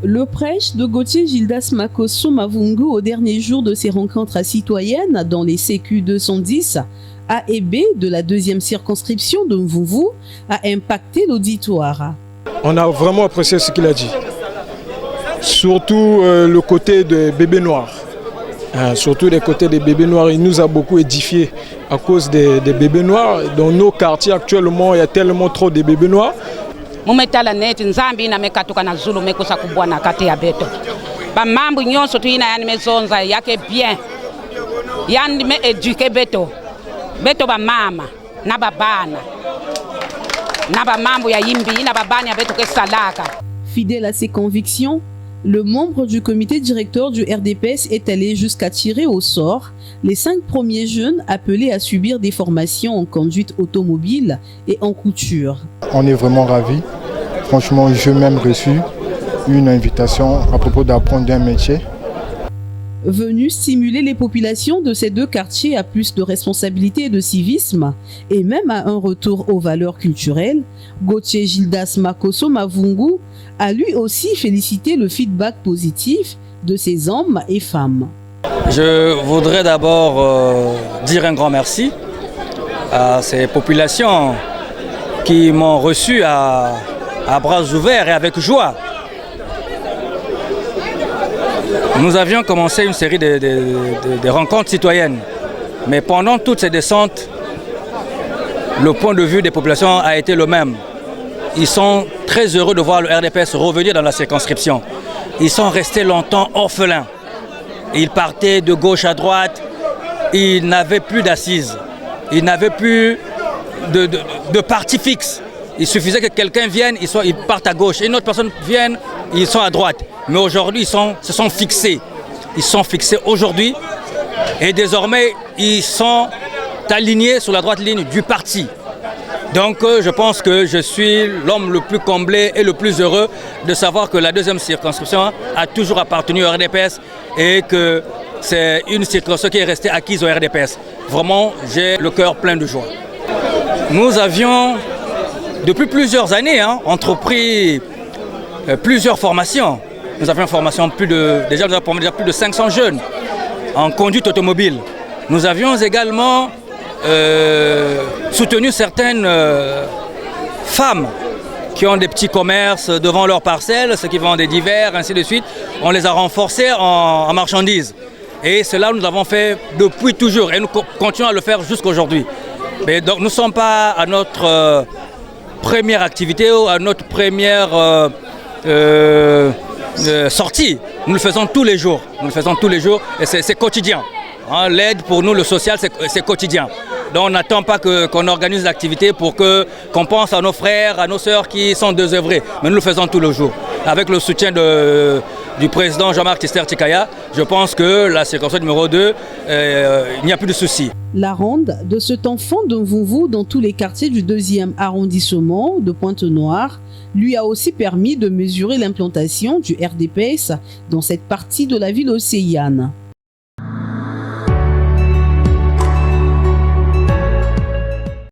Le prêche de Gauthier Gildas Makosso Mavungu au dernier jour de ses rencontres citoyennes dans les CQ 210 A et B de la deuxième circonscription de Mvuvu a impacté l'auditoire. On a vraiment apprécié ce qu'il a dit. Surtout le côté des bébés noirs. Surtout les côtés des bébés noirs, il nous a beaucoup édifié à cause des bébés noirs. Dans nos quartiers actuellement, il y a tellement trop de bébés noirs. Mumetala neti nzambi na mekatuka na zulu mekusa kubwana kati ya beto ba mambo nyonso tuina yani mezonza yake bien yani me eduke beto ba mama na babana na ba mambo ya yimbi na babani ya beto ke salaka. Fidèle à ses convictions, le membre du comité directeur du RDPS est allé jusqu'à tirer au sort les 5 premiers jeunes appelés à subir des formations en conduite automobile et en couture. On est vraiment ravis. Franchement, j'ai même reçu une invitation à propos d'apprendre un métier. Venu stimuler les populations de ces 2 quartiers à plus de responsabilité et de civisme, et même à un retour aux valeurs culturelles, Gauthier Gildas Makosso Mavungu a lui aussi félicité le feedback positif de ces hommes et femmes. Je voudrais d'abord dire un grand merci à ces populations qui m'ont reçu à bras ouverts et avec joie. Nous avions commencé une série de rencontres citoyennes, mais pendant toutes ces descentes, le point de vue des populations a été le même. Ils sont très heureux de voir le RDPS revenir dans la circonscription. Ils sont restés longtemps orphelins. Ils partaient de gauche à droite, ils n'avaient plus d'assises, ils n'avaient plus de parti fixe. Il suffisait que quelqu'un vienne, ils partent à gauche, et une autre personne vienne, ils sont à droite. Mais aujourd'hui, ils se sont fixés. Ils sont fixés aujourd'hui et désormais, ils sont alignés sur la droite ligne du parti. Donc je pense que je suis l'homme le plus comblé et le plus heureux de savoir que la deuxième circonscription a toujours appartenu au RDPS et que c'est une circonscription qui est restée acquise au RDPS. Vraiment, j'ai le cœur plein de joie. Nous avions, depuis plusieurs années, entrepris plusieurs formations. Nous avions formation déjà plus de 500 jeunes en conduite automobile. Nous avions également soutenu certaines femmes qui ont des petits commerces devant leurs parcelles, ceux qui vendent des divers, ainsi de suite. On les a renforcés en marchandises. Et cela, nous l'avons fait depuis toujours et nous continuons à le faire jusqu'aujourd'hui. Mais donc, nous ne sommes pas à notre première activité ou à notre première sortie. Nous le faisons tous les jours. Nous le faisons tous les jours et c'est quotidien. L'aide pour nous, le social, c'est quotidien. Donc on n'attend pas qu'on organise l'activité pour qu'on pense à nos frères, à nos sœurs qui sont désœuvrés. Mais nous le faisons tous les jours. Avec le soutien du président Jean-Marc Tister Tikaya, je pense que la circonscription numéro 2, il n'y a plus de soucis. La ronde de cet enfant de Mvuvu dans tous les quartiers du 2e arrondissement de Pointe-Noire lui a aussi permis de mesurer l'implantation du RDPS dans cette partie de la ville océane.